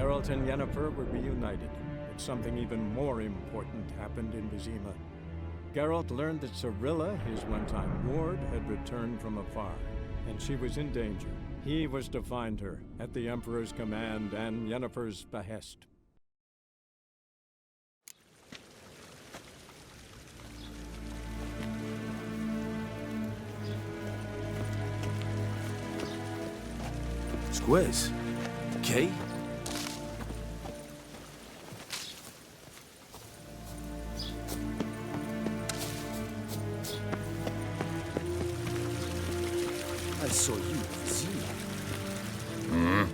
Geralt and Yennefer were reunited, but something even more important happened in Vizima. Geralt learned that Cirilla, his one-time ward, had returned from afar, and she was in danger. He was to find her, at the Emperor's command and Yennefer's behest. Squiz. Okay? I saw you, Zina.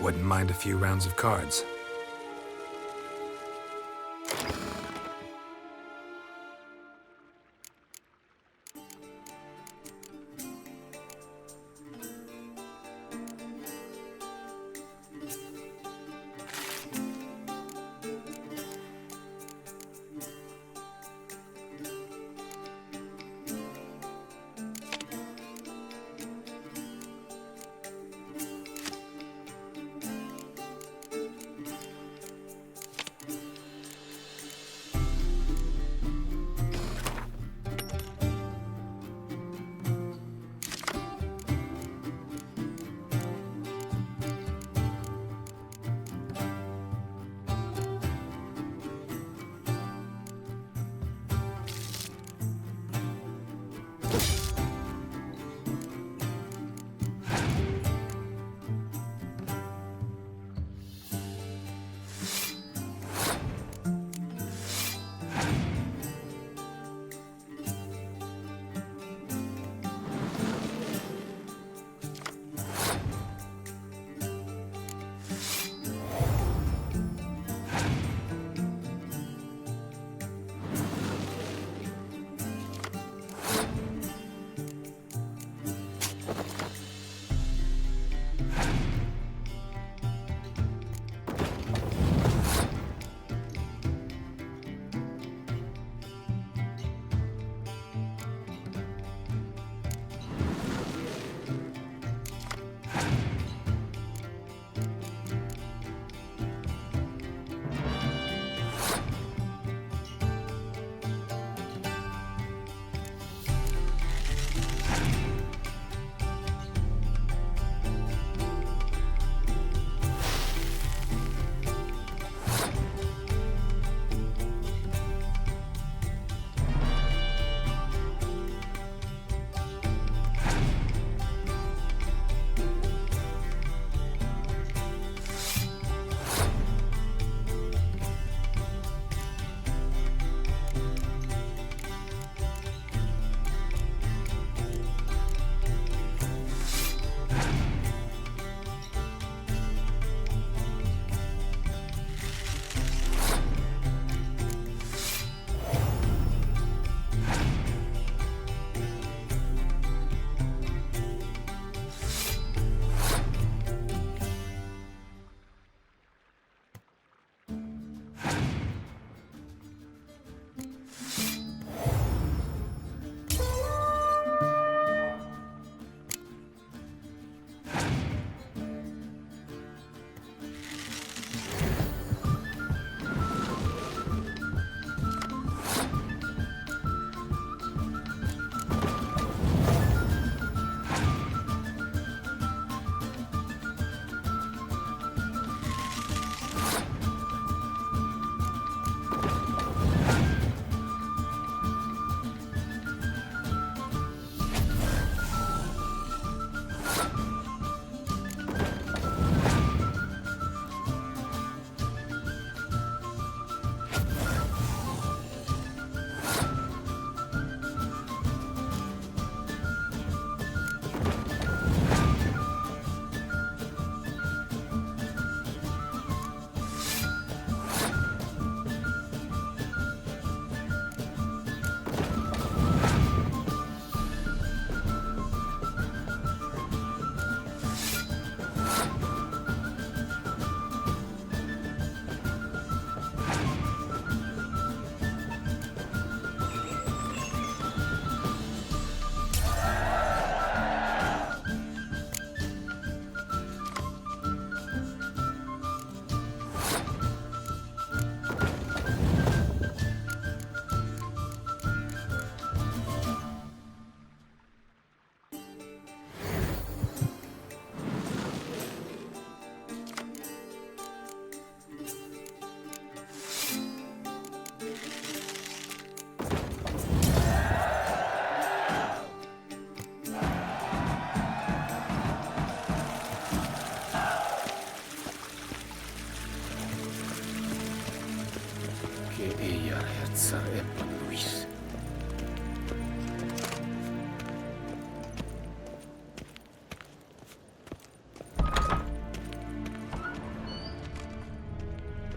Wouldn't mind a few rounds of cards.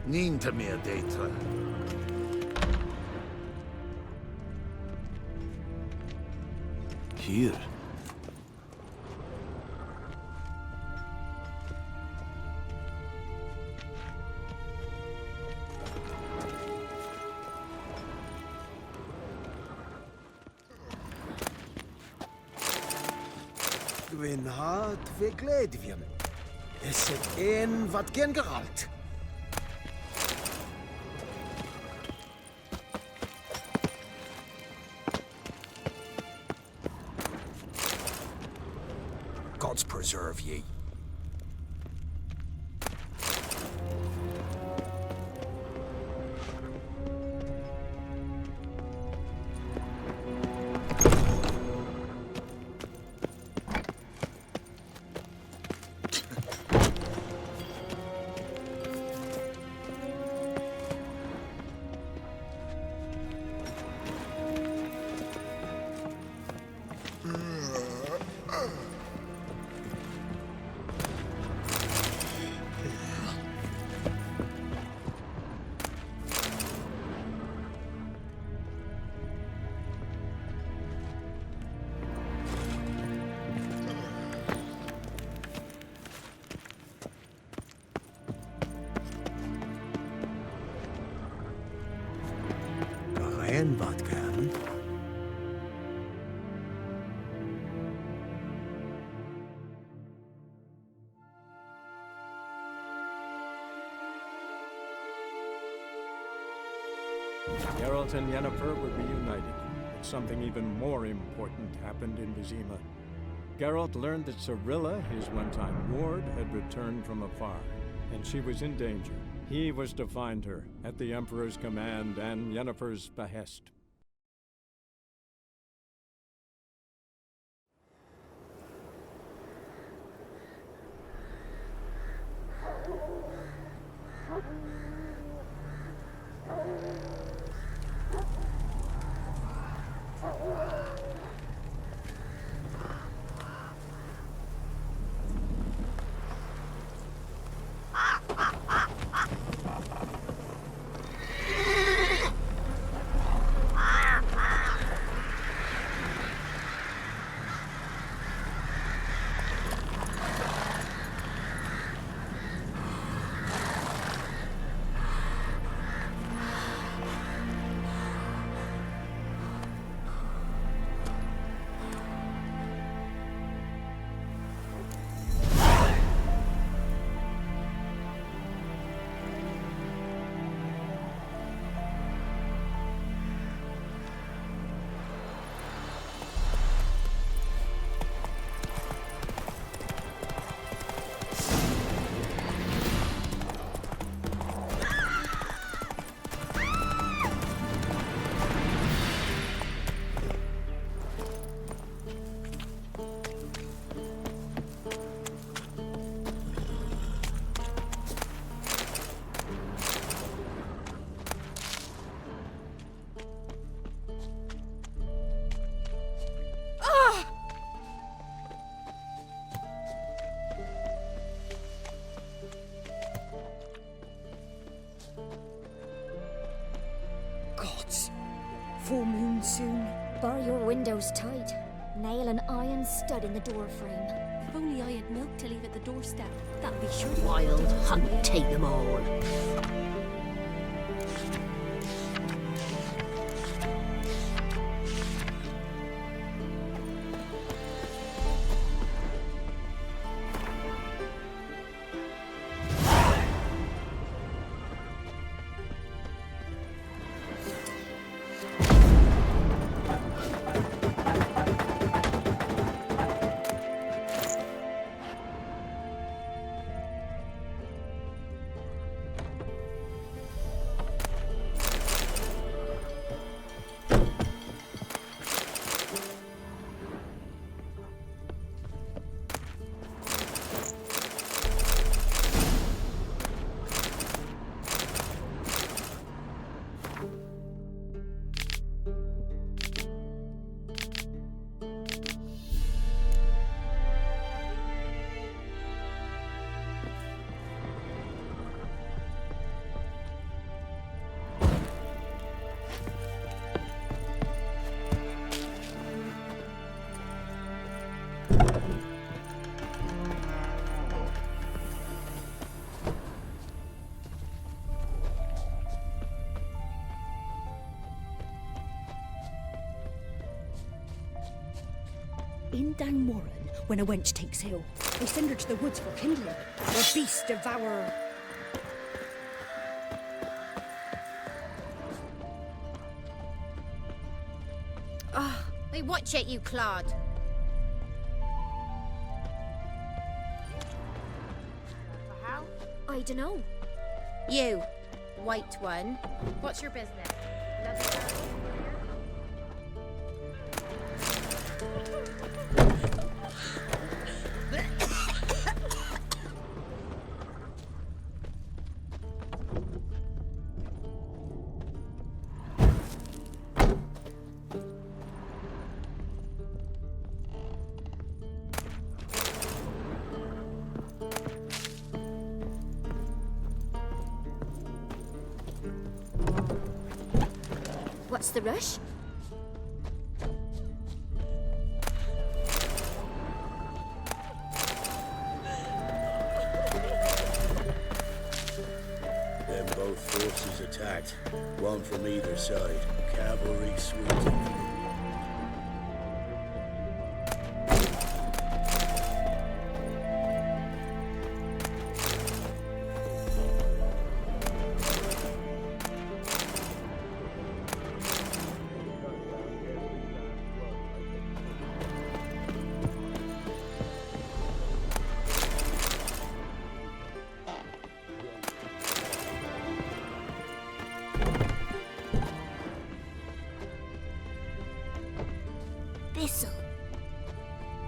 Niente meer d'être. Hier. Gwyn hard ve gledvian. Is het een wat gen geralt? Gods preserve ye. En wat kan? Geralt and Yennefer were reunited, but something even more important happened in Vizima. Geralt learned that Cirilla, his one-time ward, had returned from afar, and she was in danger. He was to find her, at the Emperor's command and Yennefer's behest. Full moon soon. Bar your windows tight. Nail an iron stud in the door frame. If only I had milk to leave at the doorstep, that'd be sure. Wild hunt, take them all. In down Warren, when a wench takes ill, they send her to the woods for kindling. The beast devourer. Oh, hey, watch it, you clod. I dunno. You, white one. What's your business? What's the rush? Then both forces attacked, one from either side. Cavalry sweeping.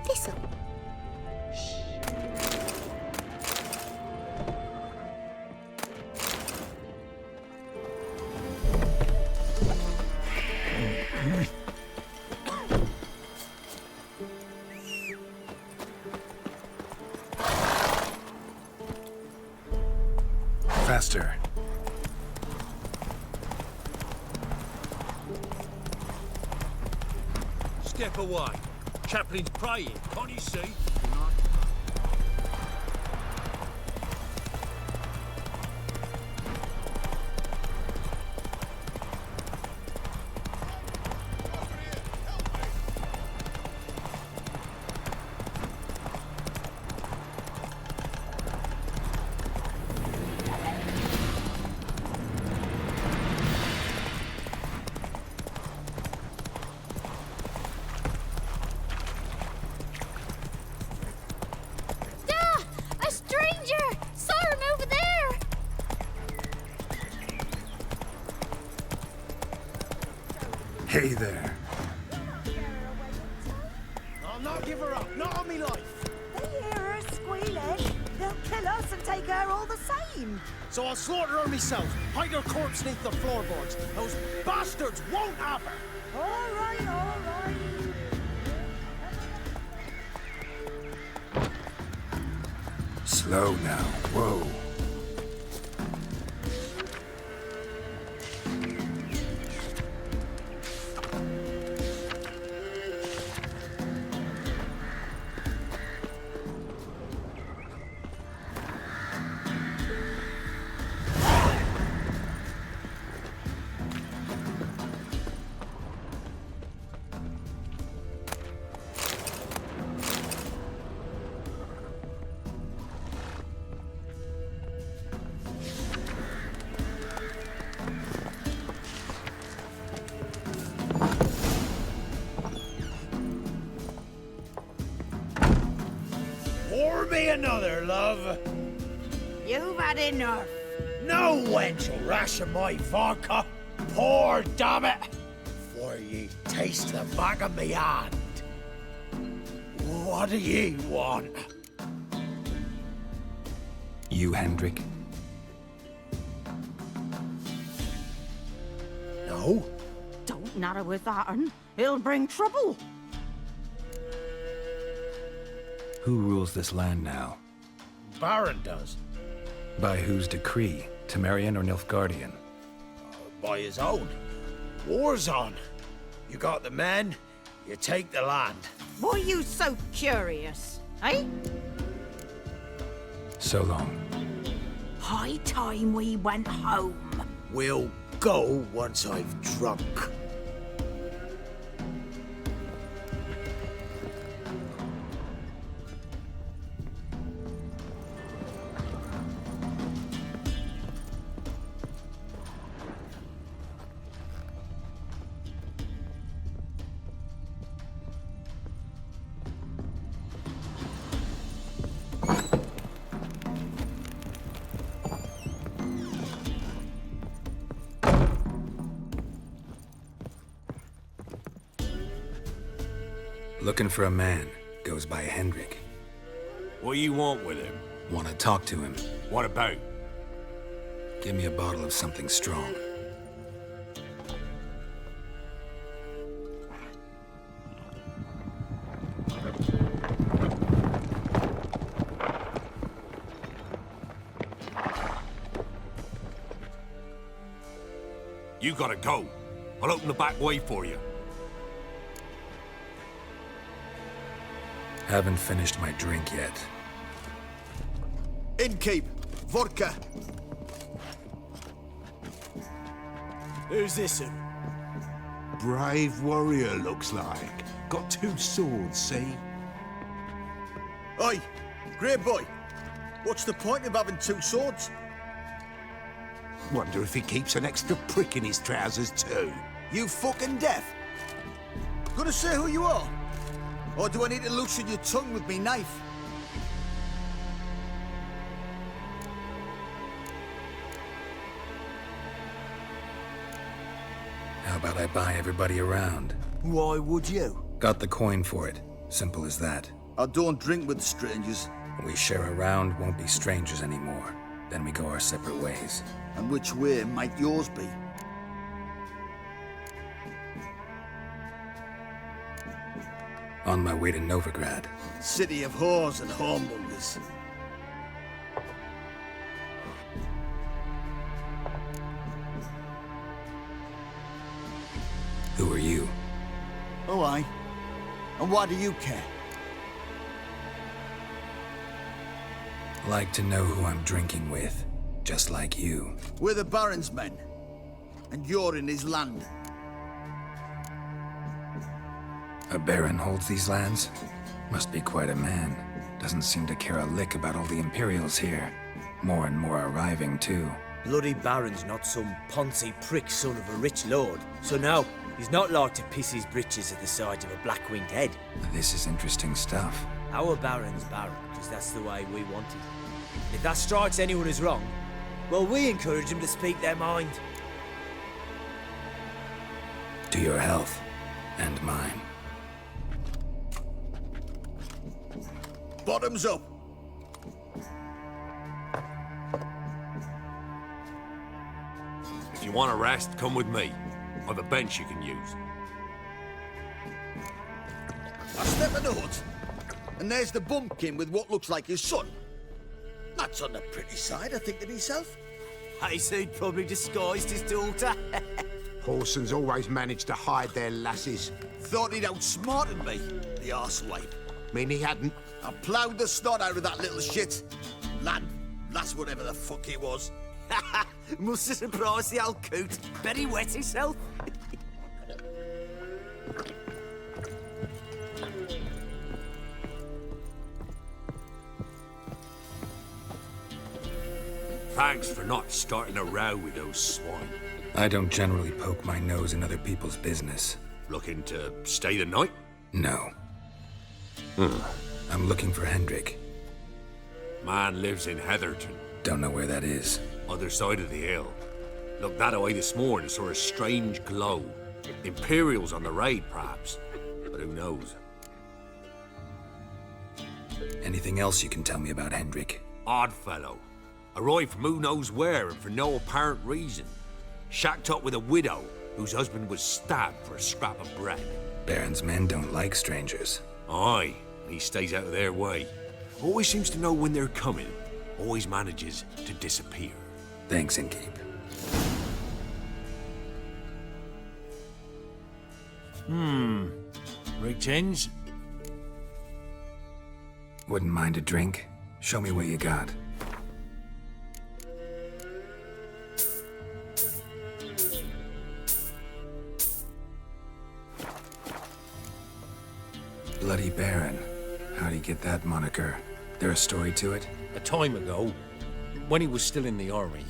Thistle. Faster. Step away. Chaplain's praying, can't you see? Hey there. I'll not give her up, not on me life. They hear her squealing. They'll kill us and take her all the same. So I'll slaughter her myself, hide her corpse beneath the floorboards. Those bastards won't have her. All right, all right. Slow now. Whoa. Pour me another, love. You've had enough. No wench will ration my vodka. Pour, damn it. For ye taste the back of me hand. What do ye want? You, Hendrik? No? Don't natter with that un. It'll bring trouble. Who rules this land now? Baron does. By whose decree? Temerian or Nilfgaardian? By his own. War's on. You got the men, you take the land. Why are you so curious, eh? So long. High time we went home. We'll go once I've drunk. Looking for a man. Goes by Hendrik. What you want with him? Want to talk to him. What about? Give me a bottle of something strong. You gotta go. I'll open the back way for you. Haven't finished my drink yet. Innkeep, vodka. Who's this one? Brave warrior, looks like. Got 2 swords, see? Oi, grey boy. What's the point of having 2 swords? Wonder if he keeps an extra prick in his trousers too. You fucking deaf? Gonna say who you are? Or do I need to loosen your tongue with me knife? How about I buy everybody around? Why would you? Got the coin for it. Simple as that. I don't drink with strangers. We share a round, won't be strangers anymore. Then we go our separate ways. And which way might yours be? On my way to Novigrad. City of whores and whoremongers. Who are you? Oh, aye. And why do you care? Like to know who I'm drinking with. Just like you. We're the Baron's men. And you're in his land. A baron holds these lands? Must be quite a man. Doesn't seem to care a lick about all the Imperials here. More and more arriving, too. Bloody Baron's not some poncy prick son of a rich lord. So no, he's not like to piss his britches at the sight of a black-winged head. This is interesting stuff. Our Baron's Baron, because that's the way we want it. If that strikes anyone as wrong, well, we encourage them to speak their mind. To your health. And mine. Bottoms up. If you want a rest, come with me. I've a bench you can use. I step in the hut, and there's the bumpkin with what looks like his son. That's on the pretty side, I think to myself. I say he'd probably disguised his daughter. Horsons always manage to hide their lasses. Thought he'd outsmarted me, the arsewipe. Mean he hadn't? I ploughed the snot out of that little shit. Lad, that's whatever the fuck he was. Must have surprised the old coot. Bet he wet himself. Thanks for not starting a row with those swine. I don't generally poke my nose in other people's business. Looking to stay the night? No. I'm looking for Hendrik. Man lives in Heatherton. Don't know where that is. Other side of the hill. Looked that away this morning, saw a strange glow. Imperials on the raid, perhaps. But who knows? Anything else you can tell me about Hendrik? Odd fellow. Arrived from who knows where and for no apparent reason. Shacked up with a widow whose husband was stabbed for a scrap of bread. Baron's men don't like strangers. Aye, he stays out of their way. Always seems to know when they're coming. Always manages to disappear. Thanks, Innkeep. Rig change? Wouldn't mind a drink? Show me what you got. Bloody Baron. How'd he get that moniker? There a story to it? A time ago, when he was still in the army,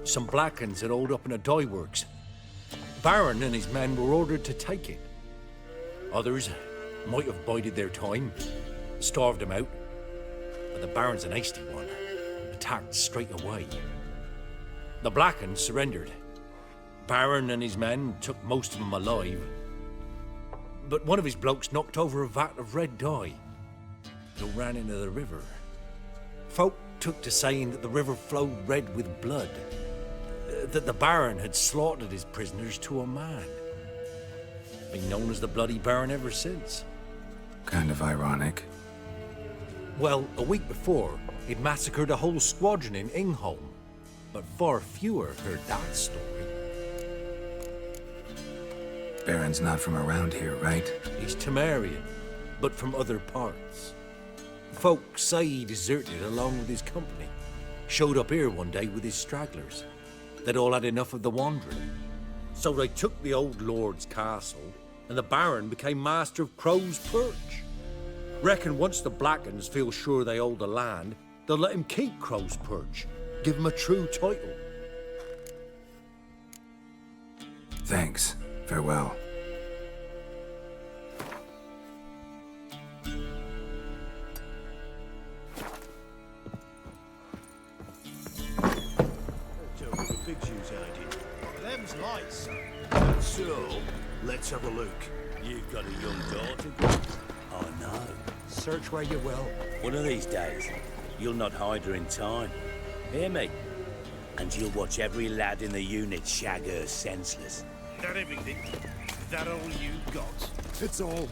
some Blackens had holed up in a dye works. Baron and his men were ordered to take it. Others might have bided their time, starved him out, but the Baron's an hasty one, attacked straight away. The Blackens surrendered. Baron and his men took most of them alive. But one of his blokes knocked over a vat of red dye. It ran into the river. Folk took to saying that the river flowed red with blood. That the Baron had slaughtered his prisoners to a man. Been known as the Bloody Baron ever since. Kind of ironic. Well, a week before, he'd massacred a whole squadron in Ingholm. But far fewer heard that story. Baron's not from around here, right? He's Temerian, but from other parts. Folk say he deserted along with his company. Showed up here one day with his stragglers. They'd all had enough of the wandering. So they took the old lord's castle, and the Baron became master of Crow's Perch. Reckon once the Blackens feel sure they hold the land, they'll let him keep Crow's Perch. Give him a true title. Thanks. Farewell. Them's lights. So, let's have a look. You've got a young daughter. I know. Search where you will. One of these days, you'll not hide her in time. Hear me? And you'll watch every lad in the unit shag her senseless. That everything? That all you got? It's all.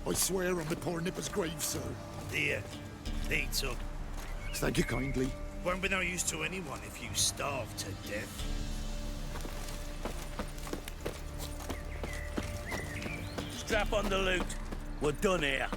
I swear on the poor nipper's grave, sir. Here. Eat up. Thank you kindly. Won't be no use to anyone if you starve to death. Strap on the loot. We're done here.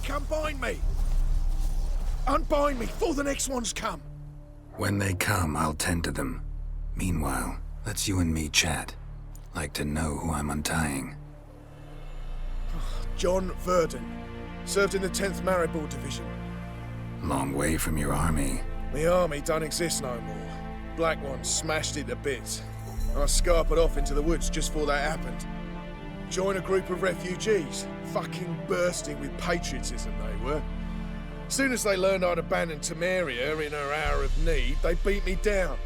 Unbind me! Unbind me before the next ones come! When they come, I'll tend to them. Meanwhile, let's you and me chat. Like to know who I'm untying. John Verdon. Served in the 10th Maribor Division. Long way from your army. The army don't exist no more. Black Ones smashed it to bits. I scarpered off into the woods just before that happened. Joined a group of refugees. Fucking bursting with patriotism they were. Soon as they learned I'd abandoned Temeria in her hour of need, they beat me down.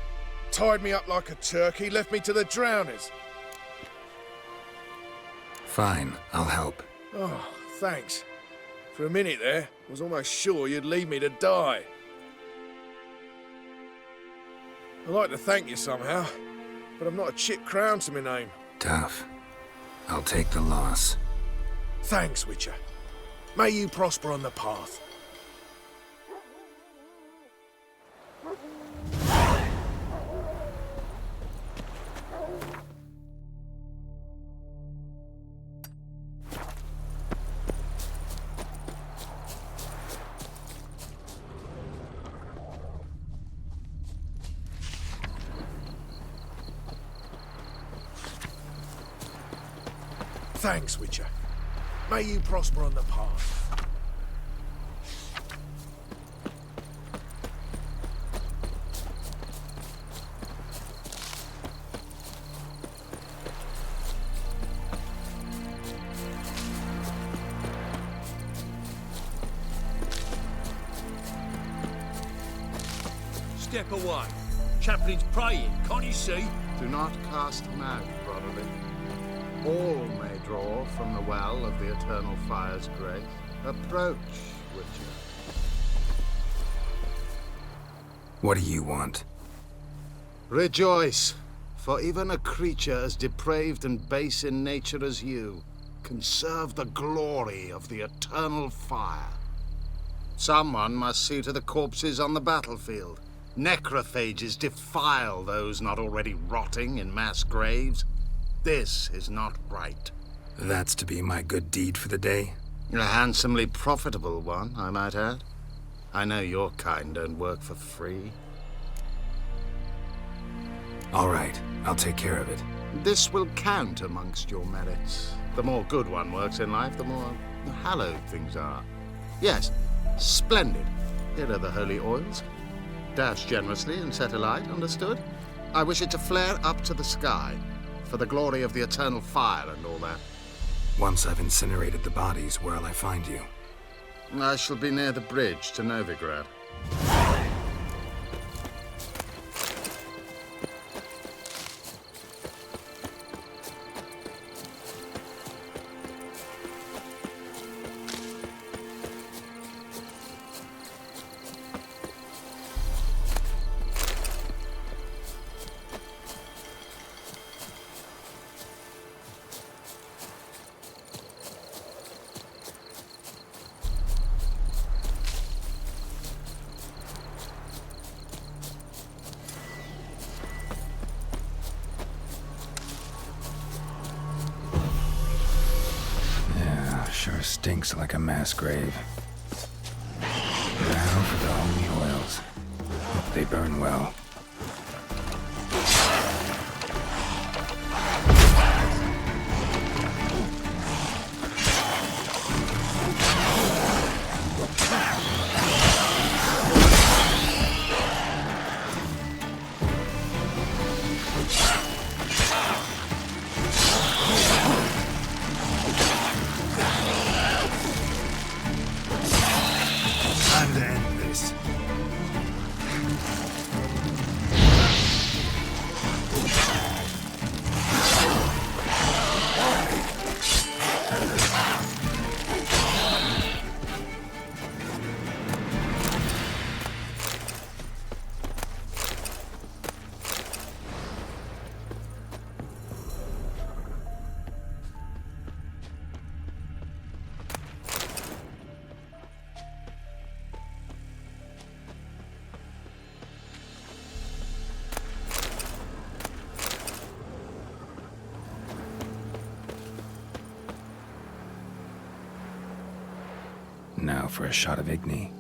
Tied me up like a turkey, left me to the drowners. Fine, I'll help. Oh, thanks. For a minute there, I was almost sure you'd leave me to die. I'd like to thank you somehow, but I've not a chip crown to my name. Tough. I'll take the loss. Thanks, Witcher. May you prosper on the path. Thanks, Witcher. May you prosper on the path. Step away. chaplain's praying, can't you see? Do not cast him out, brotherly. All may draw from the well of the eternal fire's grace. Approach, Witcher. What do you want? Rejoice, for even a creature as depraved and base in nature as you can serve the glory of the eternal fire. Someone must see to the corpses on the battlefield. Necrophages defile those not already rotting in mass graves. This is not right. That's to be my good deed for the day? A handsomely profitable one, I might add. I know your kind don't work for free. All right, I'll take care of it. This will count amongst your merits. The more good one works in life, the more hallowed things are. Yes, splendid. Here are the holy oils. Dash generously and set alight, understood? I wish it to flare up to the sky, for the glory of the eternal fire and all that. Once I've incinerated the bodies, where'll I find you? I shall be near the bridge to Novigrad. Sure stinks like a mass grave. Now for the holy oils. Hope they burn well. Now for a shot of Igni.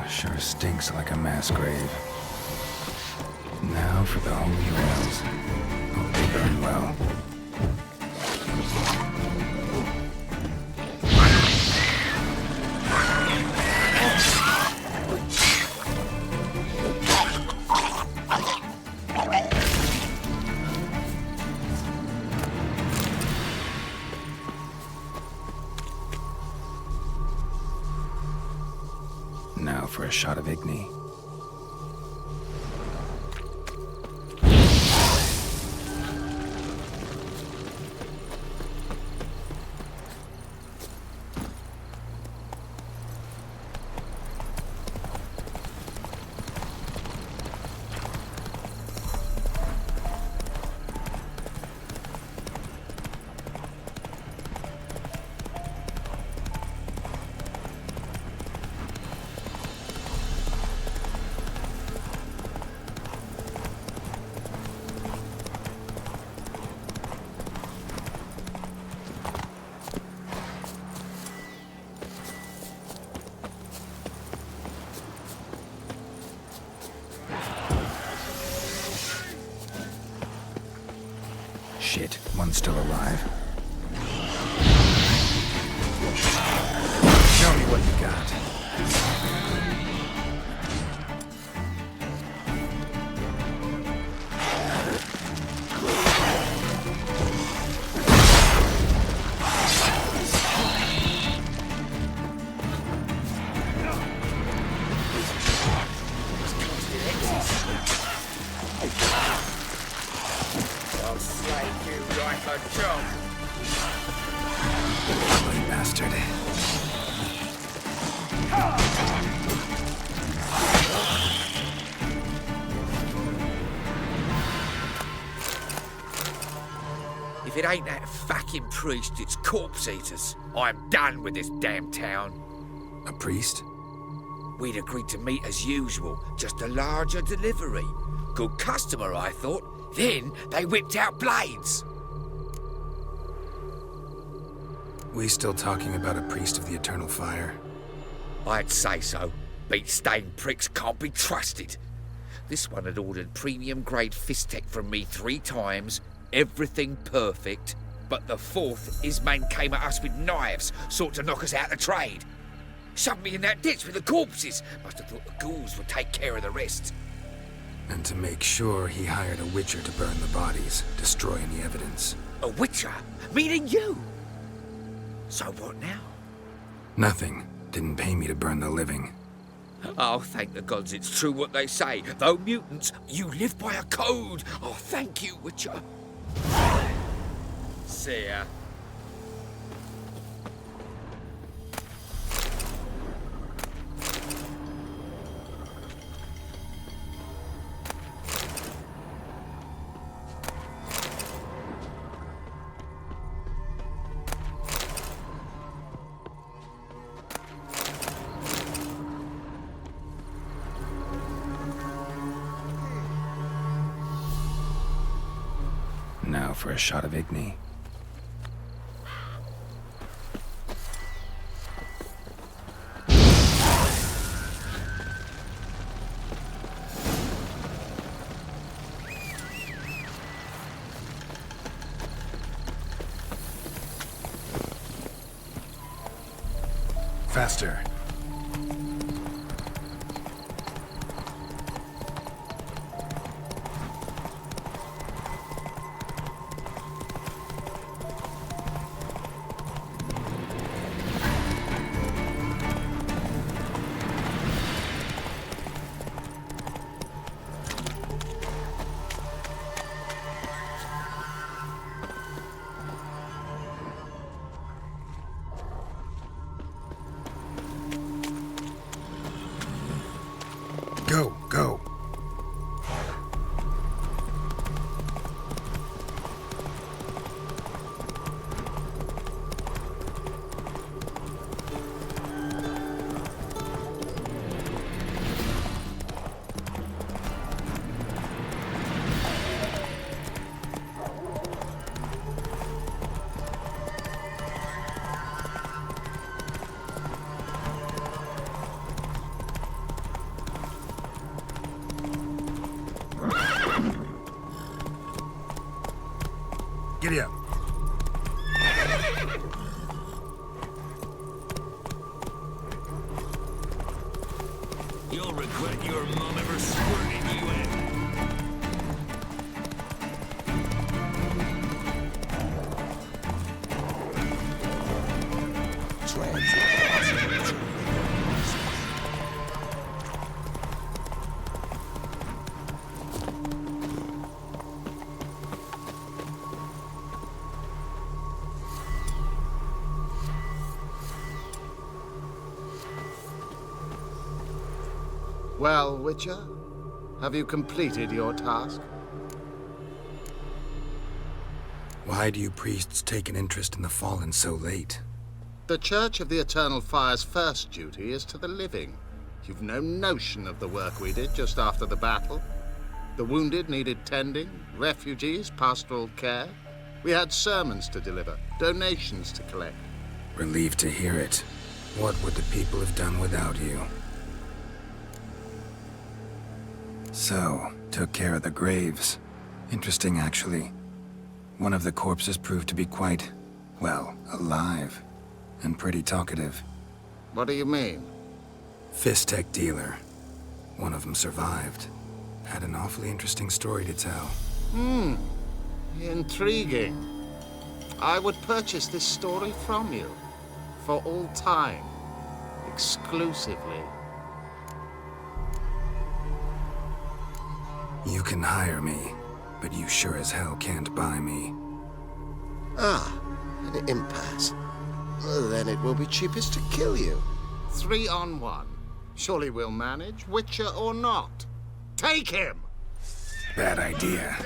Sure stinks like a mass grave. Now for the holy oils. Hope they burn well. Now for a shot of Igni. Shit, one's still alive. Show me what you got. Bastard. If it ain't that fucking priest, it's corpse eaters. I'm done with this damn town. A priest? We'd agreed to meet as usual, just a larger delivery. Good customer, I thought. Then they whipped out blades. We still talking about a priest of the eternal fire? I'd say so. Beat-stained pricks can't be trusted. This one had ordered premium-grade fist-tech from me 3 times, everything perfect, but the 4th, his man came at us with knives, sought to knock us out of trade. Shoved me in that ditch with the corpses. Must have thought the ghouls would take care of the rest. And to make sure, he hired a witcher to burn the bodies, destroy any evidence. A witcher? Meaning you? So what now? Nothing. Didn't pay me to burn the living. Oh, thank the gods it's true what they say. Though mutants, you live by a code. Oh, thank you, Witcher. See ya. Now for a shot of Igni. Faster. Go, go. Giddy up. You'll regret your mom ever squirting you in. Well, Witcher, have you completed your task? Why do you priests take an interest in the fallen so late? The Church of the Eternal Fire's first duty is to the living. You've no notion of the work we did just after the battle. The wounded needed tending, refugees pastoral care. We had sermons to deliver, donations to collect. Relieved to hear it. What would the people have done without you? So, took care of the graves. Interesting, actually. One of the corpses proved to be quite, well, alive. And pretty talkative. What do you mean? Fist-tech dealer. One of them survived. Had an awfully interesting story to tell. Intriguing. I would purchase this story from you. For all time. Exclusively. You can hire me, but you sure as hell can't buy me. Ah, an impasse. Well, then it will be cheapest to kill you. 3 on 1. Surely we'll manage, Witcher or not. Take him! Bad idea.